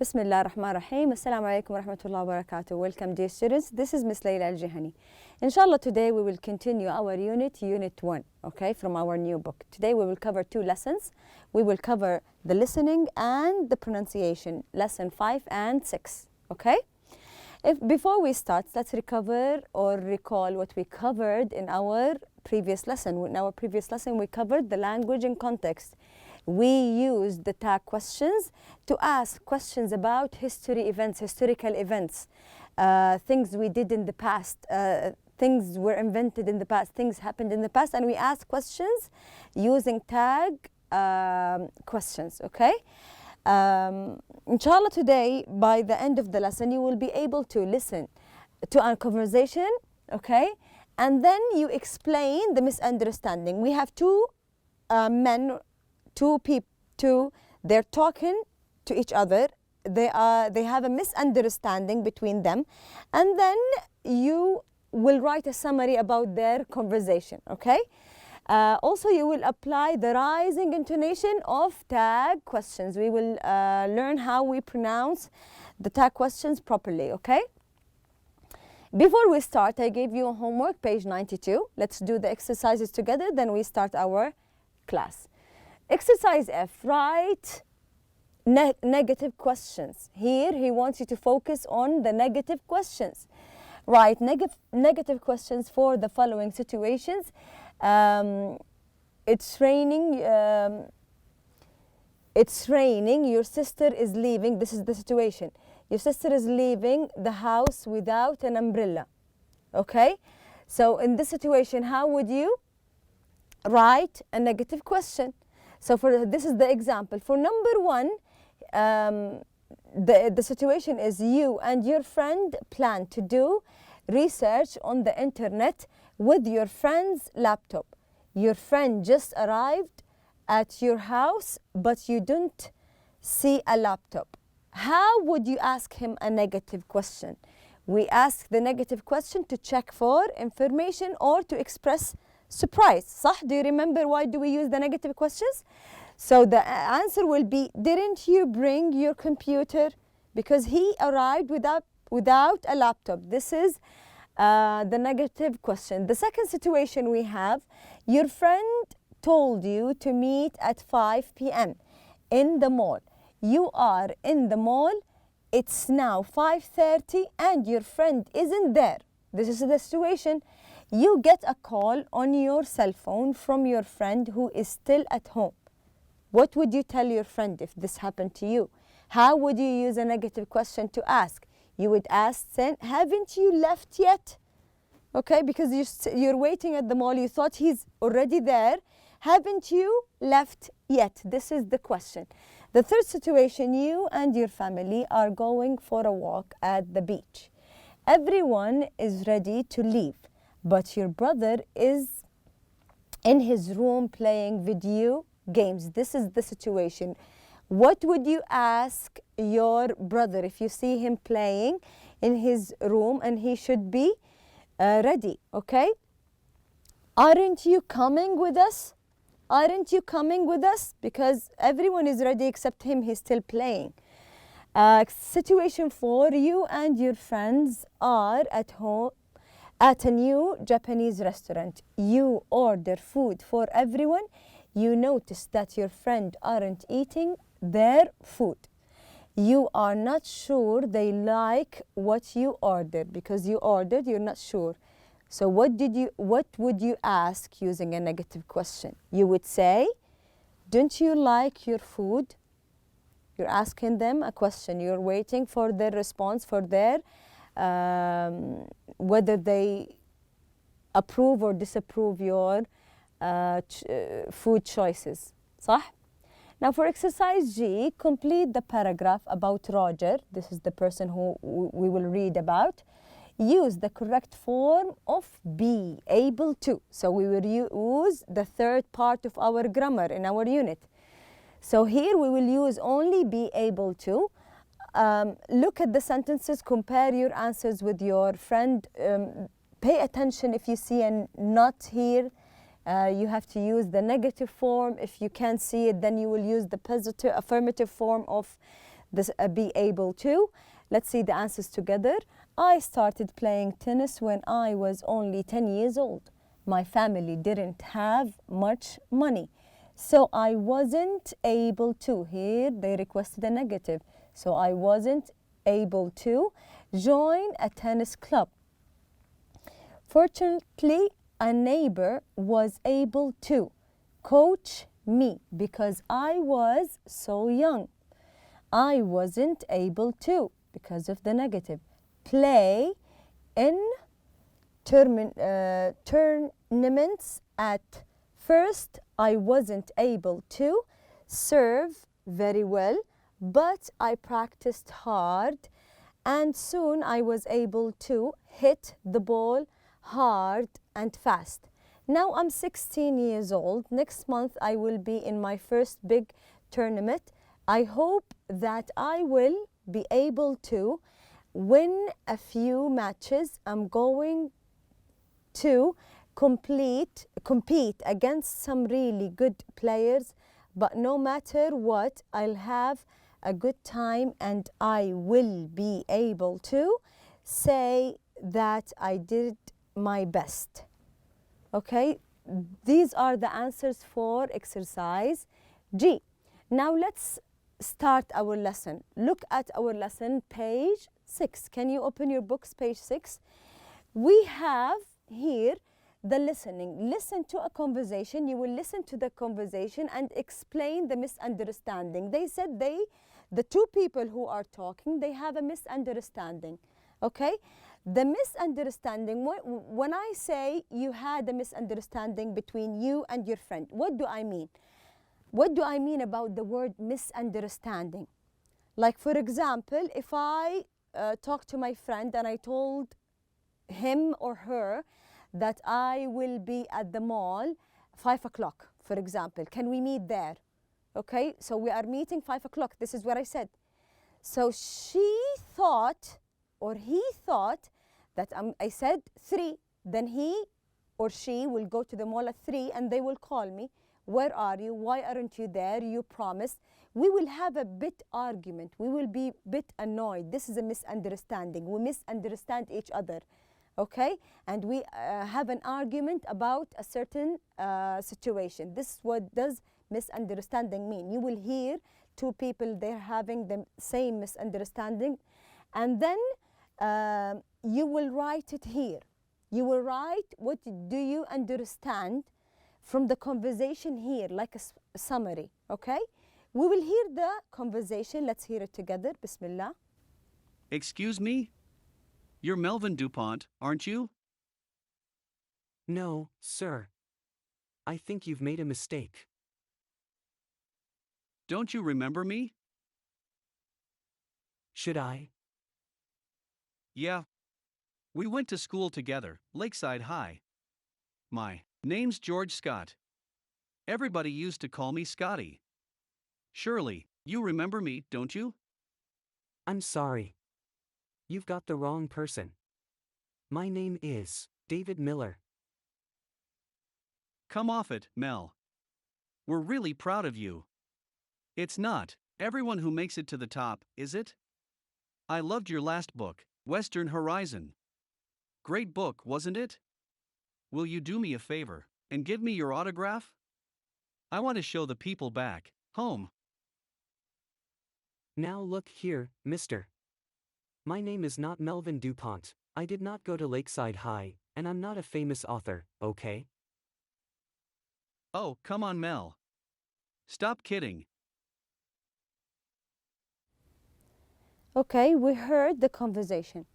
Bismillah ar-Rahman ar-Rahim. Assalamu alaikum wa rahmatullahi wa barakatuh. Welcome, dear students. This is Miss Layla Al-Jihani. Inshallah, today we will continue our unit 1, okay, from our new book. Today we will cover 2 lessons. We will cover the listening and the pronunciation, lesson 5 and 6, okay? Before we start, let's recover or recall what we covered in our previous lesson. In our previous lesson, we covered the language and context. We used the tag questions to ask questions about history events, historical events, things we did in the past, things were invented in the past, things happened in the past, and we asked questions using tag questions, okay? Inshallah, today, by the end of the lesson, you will be able to listen to our conversation, okay? And then you explain the misunderstanding. We have 2 men, 2 people, they're talking to each other. They have a misunderstanding between them, and then you will write a summary about their conversation, okay? Also, you will apply the rising intonation of tag questions. We will learn how we pronounce the tag questions properly, okay? Before we start, I gave you a homework, page 92. Let's do the exercises together, then we start our class. Exercise F, write negative questions. Here, he wants you to focus on the negative questions. Write negative questions for the following situations. It's raining, your sister is leaving. This is the situation. Your sister is leaving the house without an umbrella. Okay? So in this situation, how would you write a negative question? So this is the example. For number 1, the situation is you and your friend plan to do research on the internet with your friend's laptop. Your friend just arrived at your house, but you don't see a laptop. How would you ask him a negative question? We ask the negative question to check for information or to express surprise. صح? Do you remember why do we use the negative questions? So the answer will be, didn't you bring your computer? Because he arrived without a laptop. This is the negative question. The second situation we have, your friend told you to meet at 5 p.m. in the mall. You are in the mall. It's now 5:30 and your friend isn't there. This is the situation. You get a call on your cell phone from your friend who is still at home. What would you tell your friend if this happened to you? How would you use a negative question to ask? You would ask, haven't you left yet? Okay, because you're waiting at the mall, you thought he's already there. Haven't you left yet? This is the question. The third situation, you and your family are going for a walk at the beach. Everyone is ready to leave, but your brother is in his room playing video games. This is the situation. What would you ask your brother if you see him playing in his room and he should be ready, okay? Aren't you coming with us? Aren't you coming with us? Because everyone is ready except him, he's still playing. Situation 4, you and your friends are at home at a new Japanese restaurant. You order food for everyone. You notice that your friend aren't eating their food. You are not sure they like what you ordered because you ordered, you're not sure. So what would you ask using a negative question? You would say, don't you like your food? You're asking them a question. You're waiting for their response, for their whether they approve or disapprove your food choices. صح? Now for exercise G, complete the paragraph about Roger. This is the person who we will read about. Use the correct form of be able to. So we will use the third part of our grammar in our unit. So here we will use only be able to. Look at the sentences, compare your answers with your friend. Pay attention if you see a not here. You have to use the negative form. If you can't see it, then you will use the positive, affirmative form of be able to. Let's see the answers together. I started playing tennis when I was only 10 years old. My family didn't have much money, so I wasn't able to. Here they requested a negative. So I wasn't able to join a tennis club. Fortunately, a neighbor was able to coach me because I was so young. I wasn't able to, because of the negative, play in tournaments at first. I wasn't able to serve very well, but I practiced hard and soon I was able to hit the ball hard and fast. Now I'm 16 years old. Next month I will be in my first big tournament. I hope that I will be able to win a few matches. I'm going to compete against some really good players, but no matter what, I'll have a good time and I will be able to say that I did my best. Okay, these are the answers for exercise G. Now let's start our lesson. Look at our lesson, page 6. Can you open your books, page 6? We have here the listening. Listen to a conversation. You will listen to the conversation and explain the misunderstanding. They said the two people who are talking, they have a misunderstanding. Okay? The misunderstanding, when I say you had a misunderstanding between you and your friend, what do I mean? What do I mean about the word misunderstanding? Like, for example, if I talk to my friend and I told him or her that I will be at the mall 5 o'clock, for example. Can we meet there? Okay, so we are meeting 5 o'clock. This is what I said. So she thought, or he thought, that I said 3. Then he or she will go to the mall at 3 and they will call me. Where are you? Why aren't you there? You promised. We will have a bit argument. We will be a bit annoyed. This is a misunderstanding. We misunderstand each other. Okay, and we have an argument about a certain situation. This is what does misunderstanding mean. You will hear two people, they're having the same misunderstanding, and then you will write it here. You will write what do you understand from the conversation here, like a summary. Okay, we will hear the conversation. Let's hear it together. Bismillah. Excuse me? You're Melvin DuPont, aren't you? No, sir. I think you've made a mistake. Don't you remember me? Should I? Yeah. We went to school together, Lakeside High. My name's George Scott. Everybody used to call me Scotty. Surely, you remember me, don't you? I'm sorry. You've got the wrong person. My name is David Miller. Come off it, Mel. We're really proud of you. It's not everyone who makes it to the top, is it? I loved your last book, Western Horizon. Great book, wasn't it? Will you do me a favor and give me your autograph? I want to show the people back home. Now look here, mister. My name is not Melvin DuPont. I did not go to Lakeside High, and I'm not a famous author, okay? Oh, come on, Mel. Stop kidding. Okay, we heard the conversation.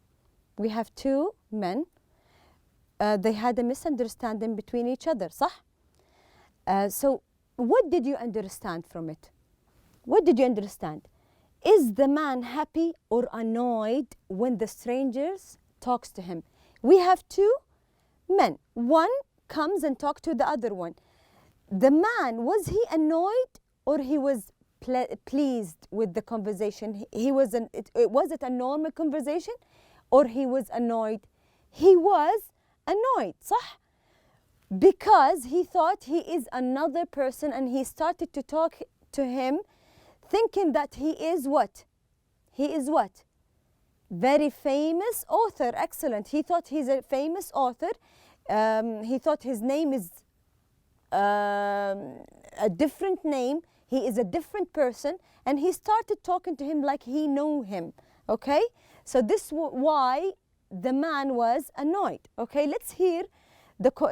We have two men. They had a misunderstanding between each other, صح? So what did you understand from it? What did you understand? Is the man happy or annoyed when the strangers talks to him? We have two men. One comes and talks to the other one. The man, was he annoyed or he was pleased with the conversation? Was it a normal conversation or he was annoyed? He was annoyed, صح? Because he thought he is another person and he started to talk to him thinking that he is what? he is what? Very famous author. Excellent. He thought he's a famous author. He thought his name is a different name. He is a different person. And he started talking to him like he knew him. Okay? So this why the man was annoyed. Okay? Let's hear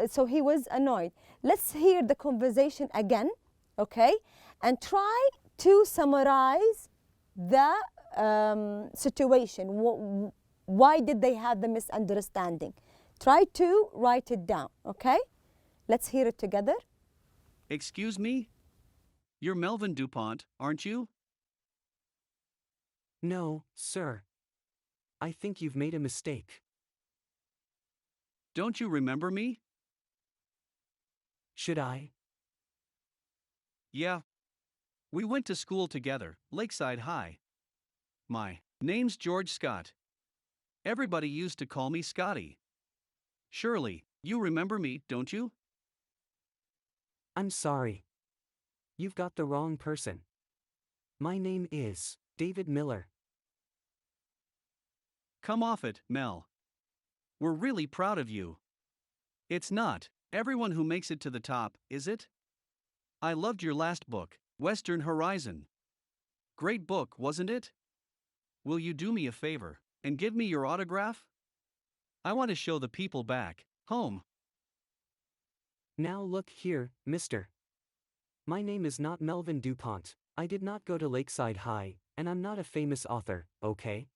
so he was annoyed. Let's hear the conversation again. Okay? And try to summarize the situation. Why did they have the misunderstanding? Try to write it down, okay? Let's hear it together. Excuse me? You're Melvin DuPont, aren't you? No, sir. I think you've made a mistake. Don't you remember me? Should I? Yeah. We went to school together, Lakeside High. My name's George Scott. Everybody used to call me Scotty. Surely, you remember me, don't you? I'm sorry. You've got the wrong person. My name is David Miller. Come off it, Mel. We're really proud of you. It's not everyone who makes it to the top, is it? I loved your last book, Western Horizon. Great book, wasn't it? Will you do me a favor and give me your autograph? I want to show the people back home. Now look here, mister. My name is not Melvin DuPont. I did not go to Lakeside High, and I'm not a famous author, okay?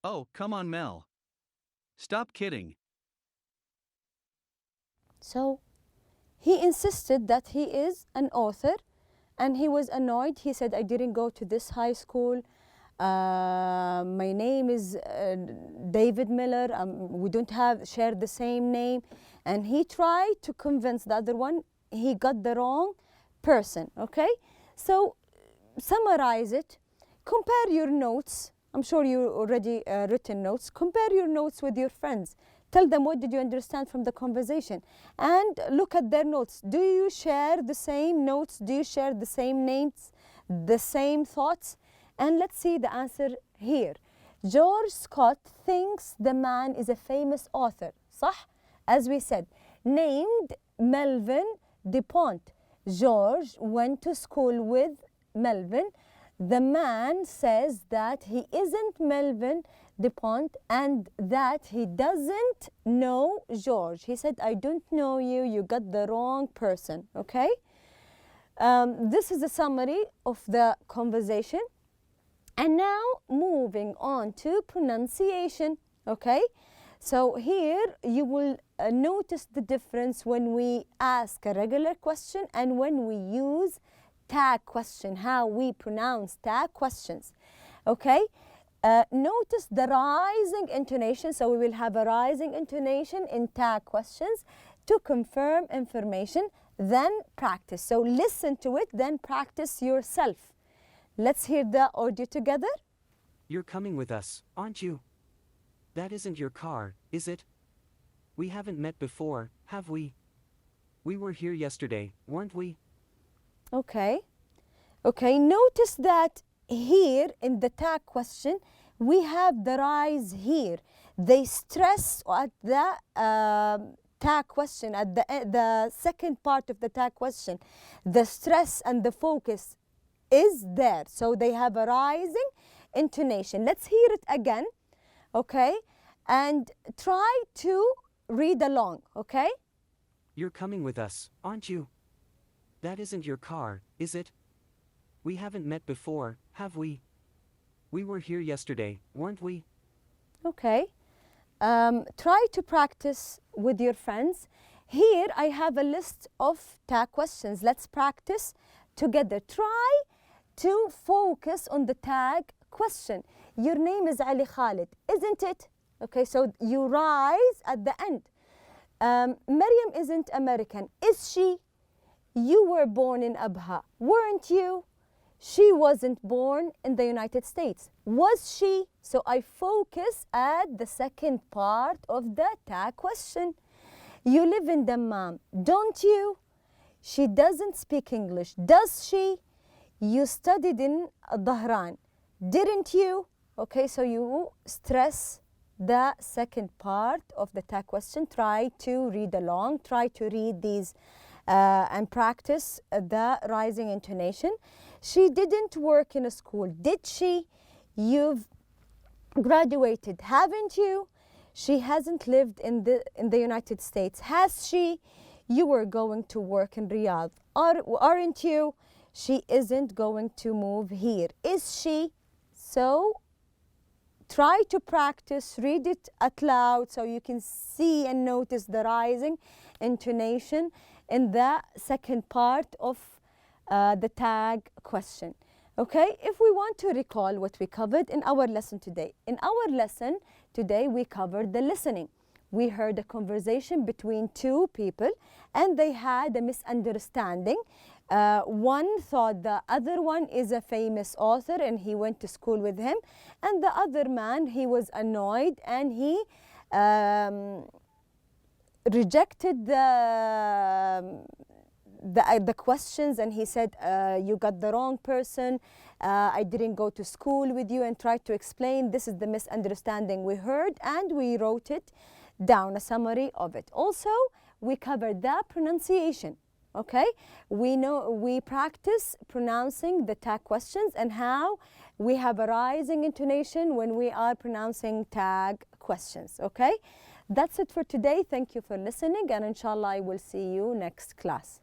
Oh, come on, Mel. Stop kidding. So he insisted that he is an author, and he was annoyed. He said, I didn't go to this high school. My name is David Miller. We don't share the same name. And he tried to convince the other one he got the wrong person, okay? So summarize it. Compare your notes. I'm sure you already written notes. Compare your notes with your friends. Tell them what did you understand from the conversation. And look at their notes. Do you share the same notes? Do you share the same names? The same thoughts? And let's see the answer here. George Scott thinks the man is a famous author. صح? As we said, named Melvin DuPont. George went to school with Melvin. The man says that he isn't Melvin DuPont and that he doesn't know George. He said, I don't know you, you got the wrong person, okay? This is a summary of the conversation. And now moving on to pronunciation, okay? So here you will notice the difference when we ask a regular question and when we use tag question, how we pronounce tag questions, okay? Notice the rising intonation. So we will have a rising intonation in tag questions to confirm information, then practice. So listen to it, then practice yourself. Let's hear the audio together. You're coming with us, aren't you? That isn't your car, is it? We haven't met before, have we? We were here yesterday, weren't we? Okay. Okay, notice that here in the tag question, we have the rise here. They stress at the tag question, at the second part of the tag question. The stress and the focus is there. So they have a rising intonation. Let's hear it again, okay? And try to read along, okay? You're coming with us, aren't you? That isn't your car, is it? We haven't met before, have we? We were here yesterday, weren't we? Okay. Try to practice with your friends. Here I have a list of tag questions. Let's practice together. Try to focus on the tag question. Your name is Ali Khalid, isn't it? Okay, so you rise at the end. Maryam isn't American, is she? You were born in Abha, weren't you? She wasn't born in the United States, was she? So I focus at the second part of the tag question. You live in Dammam, don't you? She doesn't speak English, does she? You studied in Dhahran, Didn't you? Okay, so you stress the second part of the tag question. Try to read along, try to read these and practice the rising intonation. She didn't work in a school. Did she? You've graduated, haven't you? She hasn't lived in the United States. Has she? You were going to work in Riyadh. Aren't you? She isn't going to move here. Is she? So try to practice, read it out loud so you can see and notice the rising intonation in the second part of the tag question. Okay, if we want to recall what we covered in our lesson today. In our lesson today, we covered the listening. We heard a conversation between two people and they had a misunderstanding. One thought the other one is a famous author and he went to school with him. And the other man, he was annoyed and he rejected the questions and he said, you got the wrong person, I didn't go to school with you, and tried to explain this is the misunderstanding we heard, and we wrote it down, a summary of it. Also, we covered the pronunciation. Okay, we practice pronouncing the tag questions and how we have a rising intonation when we are pronouncing tag questions. Okay, that's it for today. Thank you for listening, and inshallah I will see you next class.